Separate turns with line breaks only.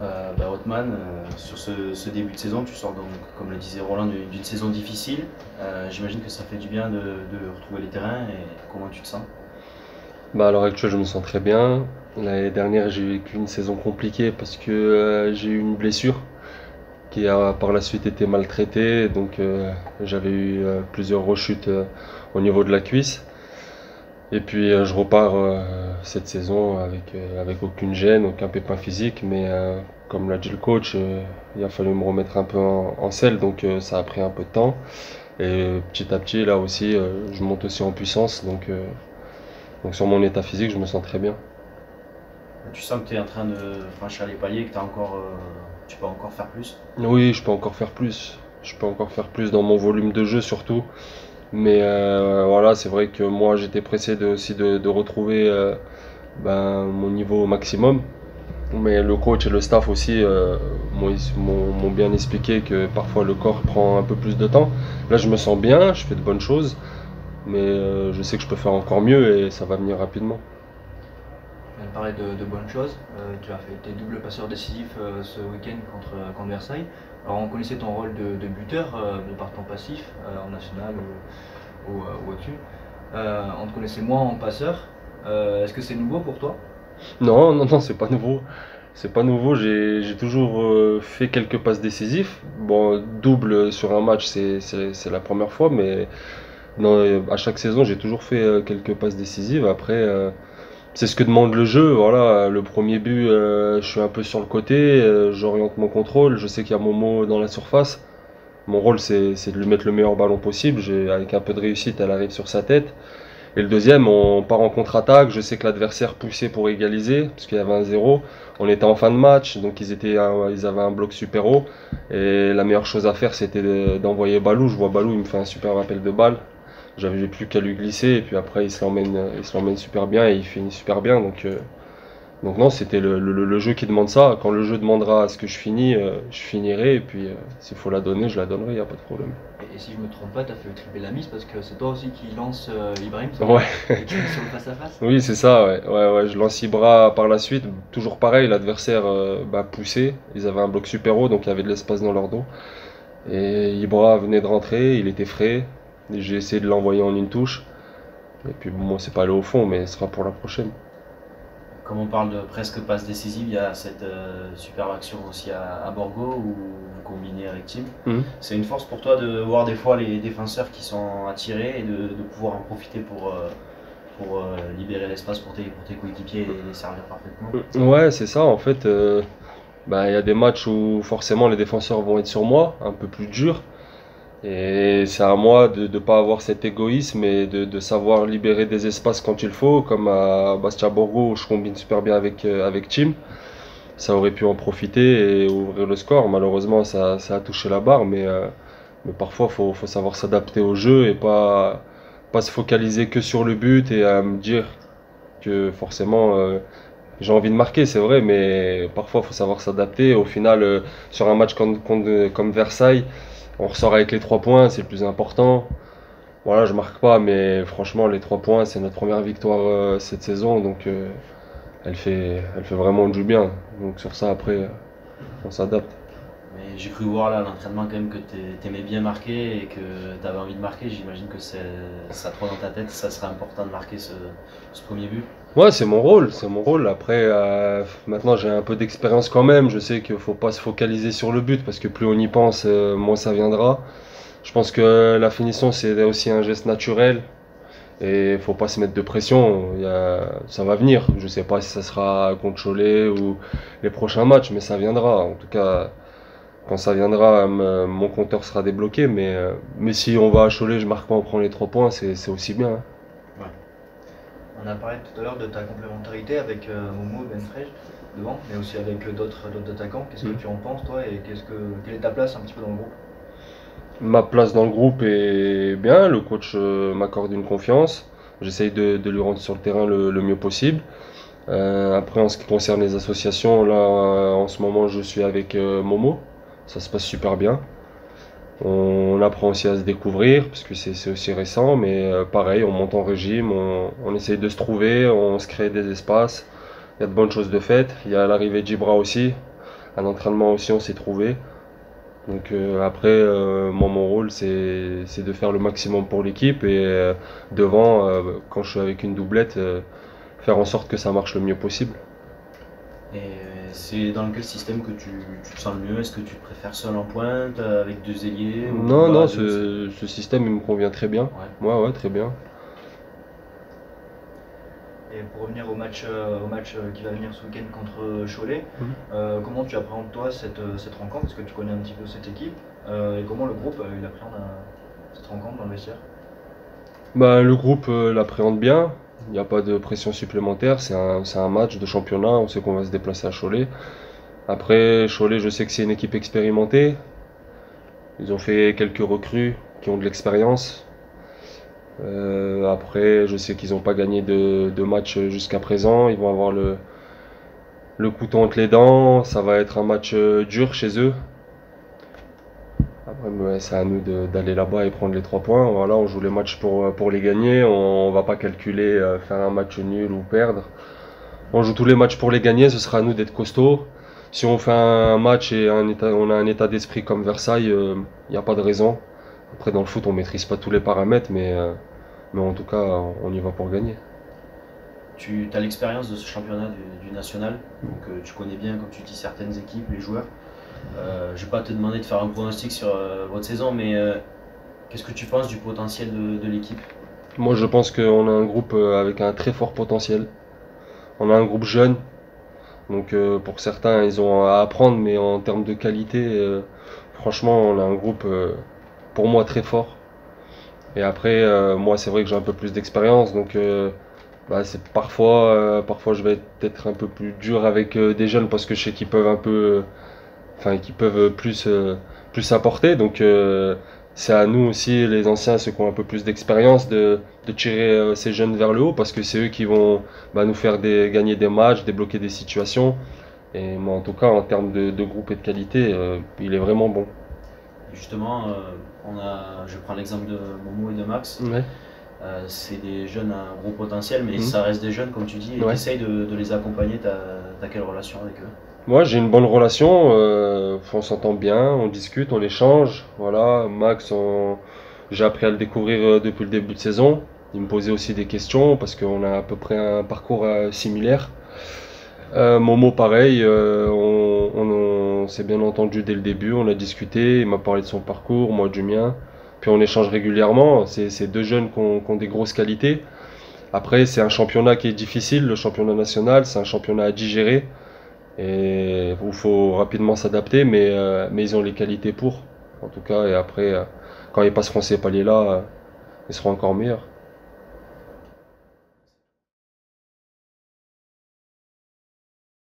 Othman, sur ce début de saison, tu sors donc, comme le disait Roland, d'une saison difficile. J'imagine que ça fait du bien de retrouver les terrains et comment tu te sens?
Bah, à l'heure actuelle, je me sens très bien. L'année dernière, j'ai vécu une saison compliquée parce que j'ai eu une blessure qui a par la suite été maltraitée. Donc, j'avais eu plusieurs rechutes au niveau de la cuisse. Et puis, je repars cette saison avec aucune gêne, aucun pépin physique. Mais comme l'a dit le coach, il a fallu me remettre un peu en selle. Donc, ça a pris un peu de temps. Et petit à petit, là aussi, je monte aussi en puissance. Donc sur mon état physique, je me sens très bien.
Tu sens que tu es en train de franchir les paliers, que tu peux encore faire plus?
Oui, je peux encore faire plus. Je peux encore faire plus dans mon volume de jeu surtout. Mais voilà, c'est vrai que moi j'étais pressé aussi de retrouver mon niveau au maximum. Mais le coach et le staff aussi m'ont bien expliqué que parfois le corps prend un peu plus de temps. Là, je me sens bien, je fais de bonnes choses, mais je sais que je peux faire encore mieux et ça va venir rapidement.
On vient de parler de bonnes choses. Tu as fait tes doubles passeurs décisifs ce week-end contre Versailles. Alors on connaissait ton rôle de buteur de par ton passif en national ou au-dessus. On te connaissait moins en passeur. Est-ce que c'est nouveau pour toi?
Non, non, non, c'est pas nouveau. C'est pas nouveau, j'ai toujours fait quelques passes décisives. Bon, double sur un match, c'est la première fois, mais non, à chaque saison, j'ai toujours fait quelques passes décisives. Après, c'est ce que demande le jeu. Voilà, le premier but, je suis un peu sur le côté, j'oriente mon contrôle. Je sais qu'il y a Momo dans la surface. Mon rôle, c'est de lui mettre le meilleur ballon possible. Avec un peu de réussite, elle arrive sur sa tête. Et le deuxième, on part en contre-attaque. Je sais que l'adversaire poussait pour égaliser, parce qu'il y avait un 0. On était en fin de match, donc ils avaient un bloc super haut. Et la meilleure chose à faire, c'était d'envoyer Balou. Je vois Balou, il me fait un super appel de balle. J'avais plus qu'à lui glisser, et puis après, il se l'emmène super bien et il finit super bien. Donc non, c'était le jeu qui demande ça. Quand le jeu demandera à ce que je finirai. Et puis, s'il faut la donner, je la donnerai, il n'y a pas de problème.
Et si je me trompe pas, tu as fait tripler la mise parce que c'est toi aussi qui lance Ibrahim, c'est ça?
Ouais.
Et qui est sur le face-à-face?
Oui, c'est ça, ouais. Ouais, ouais, je lance 6 bras par la suite. Toujours pareil, l'adversaire poussait. Ils avaient un bloc super haut, donc il y avait de l'espace dans leur dos. Et Ibra venait de rentrer, il était frais. Et j'ai essayé de l'envoyer en une touche. Et puis bon, moi, c'est pas allé au fond, mais ce sera pour la prochaine.
Comme on parle de presque passe décisive, il y a cette superbe action aussi à Borgo où vous combinez avec Tim.
Mhm.
C'est une force pour toi de voir des fois les défenseurs qui sont attirés et de pouvoir en profiter pour libérer l'espace pour tes coéquipiers et les servir parfaitement.
Ouais, c'est ça, en fait. Il y a des matchs où forcément les défenseurs vont être sur moi, un peu plus durs. Et c'est à moi de ne pas avoir cet égoïsme et de savoir libérer des espaces quand il faut, comme à Bastia Borgo où je combine super bien avec Tim. Ça aurait pu en profiter et ouvrir le score. Malheureusement, ça a touché la barre, mais parfois, faut savoir s'adapter au jeu et pas se focaliser que sur le but et à me dire que forcément j'ai envie de marquer, c'est vrai, mais parfois, il faut savoir s'adapter. Au final, sur un match comme Versailles, on ressort avec les 3 points, c'est le plus important. Voilà, je marque pas, mais franchement, les 3 points, c'est notre première victoire cette saison, donc elle fait vraiment du bien. Donc sur ça, après, on s'adapte.
Mais j'ai cru voir là à l'entraînement quand même que t'aimais bien marquer et que t'avais envie de marquer. J'imagine que ça trop dans ta tête, ça serait important de marquer ce premier but.
Ouais, c'est mon rôle, c'est mon rôle. Après, maintenant, j'ai un peu d'expérience quand même. Je sais qu'il faut pas se focaliser sur le but parce que plus on y pense, moins ça viendra. Je pense que la finition, c'est aussi un geste naturel. Et il faut pas se mettre de pression, ça va venir. Je sais pas si ça sera contre Cholet ou les prochains matchs, mais ça viendra. En tout cas, quand ça viendra, mon compteur sera débloqué. Mais si on va à Cholet, je marque pas, on prend les 3 points, c'est aussi bien, hein.
Ouais.
On a parlé tout à l'heure de ta complémentarité avec Momo et Benfrej devant, mais aussi avec d'autres attaquants. Qu'est-ce que
Mm.
tu en penses, toi, et quelle est ta place un petit peu dans le groupe?
Ma place dans le groupe est bien, le coach m'accorde une confiance. J'essaye de lui rendre sur le terrain le mieux possible. Après, en ce qui concerne les associations, là, en ce moment, je suis avec Momo. Ça se passe super bien. On apprend aussi à se découvrir, parce que c'est aussi récent, mais pareil, on monte en régime, on essaye de se trouver, on se crée des espaces. Il y a de bonnes choses de faites. Il y a l'arrivée d'Ibra aussi, Un entraînement aussi, on s'est trouvé. Donc après, moi, mon rôle, c'est de faire le maximum pour l'équipe et devant, quand je suis avec une doublette, faire en sorte que ça marche le mieux possible.
Et c'est dans quel système que tu te sens le mieux? Est-ce que tu préfères seul en pointe, avec deux ailiers ou
Non,
voilà,
non,
deux...
ce système, il me convient très bien.
Ouais.
Ouais, ouais, très bien.
Et pour revenir au match qui va venir ce week-end contre Cholet,
Mhm.
comment tu appréhendes toi cette rencontre? Est-ce que tu connais un petit peu cette équipe? Et comment le groupe il appréhende cette rencontre dans le vestiaire?
Bah, le groupe l'appréhende bien. Il n'y a pas de pression supplémentaire. C'est un match de championnat. On sait qu'on va se déplacer à Cholet. Après, Cholet, je sais que c'est une équipe expérimentée. Ils ont fait quelques recrues qui ont de l'expérience. Après, je sais qu'ils n'ont pas gagné de match jusqu'à présent. Ils vont avoir le couteau entre les dents. Ça va être un match dur chez eux. Après, ouais, c'est à nous d'aller là-bas et prendre les 3 points. Voilà, on joue les matchs pour les gagner. On va pas calculer faire un match nul ou perdre. On joue tous les matchs pour les gagner. Ce sera à nous d'être costauds. Si on fait un match et on a un état d'esprit comme Versailles, il n'y a pas de raison. Après, dans le foot, on maîtrise pas tous les paramètres, mais en tout cas, on y va pour gagner.
Tu as l'expérience de ce championnat du national, donc tu connais bien, comme tu dis, certaines équipes, les joueurs. Je vais pas te demander de faire un pronostic sur votre saison, mais qu'est-ce que tu penses du potentiel de l'équipe?
Moi, je pense qu'on a un groupe avec un très fort potentiel. On a un groupe jeune, donc pour certains, ils ont à apprendre, mais en termes de qualité, franchement, on a un groupe pour moi très fort. Et après, moi, c'est vrai que j'ai un peu plus d'expérience, donc bah, c'est parfois, je vais être un peu plus dur avec des jeunes parce que je sais qu'ils peuvent un peu, enfin, qu'ils peuvent plus apporter. Donc, c'est à nous aussi, les anciens, ceux qui ont un peu plus d'expérience, de tirer ces jeunes vers le haut parce que c'est eux qui vont bah, nous faire gagner des matchs, débloquer des situations. Et moi, en tout cas, en termes de groupe et de qualité, il est vraiment bon.
Justement, je prends l'exemple de Momo et de Max.
Ouais.
C'est des jeunes à un gros potentiel, mais
Mhm.
ça reste des jeunes, comme tu dis, et
Ouais.
tu essayes de les accompagner. T'as quelle relation avec eux?
Moi, j'ai une bonne relation, on s'entend bien, on discute, on échange. Voilà, Max, j'ai appris à le découvrir depuis le début de saison. Il me posait aussi des questions parce qu'on a à peu près un parcours similaire. Momo, pareil, on s'est bien entendu dès le début, on a discuté, il m'a parlé de son parcours, moi du mien. Puis on échange régulièrement. C'est deux jeunes qui ont des grosses qualités. Après, c'est un championnat qui est difficile, le championnat national, c'est un championnat à digérer et où il faut rapidement s'adapter, mais ils ont les qualités pour, en tout cas. Et après, quand ils passeront ces paliers-là, ils seront encore meilleurs.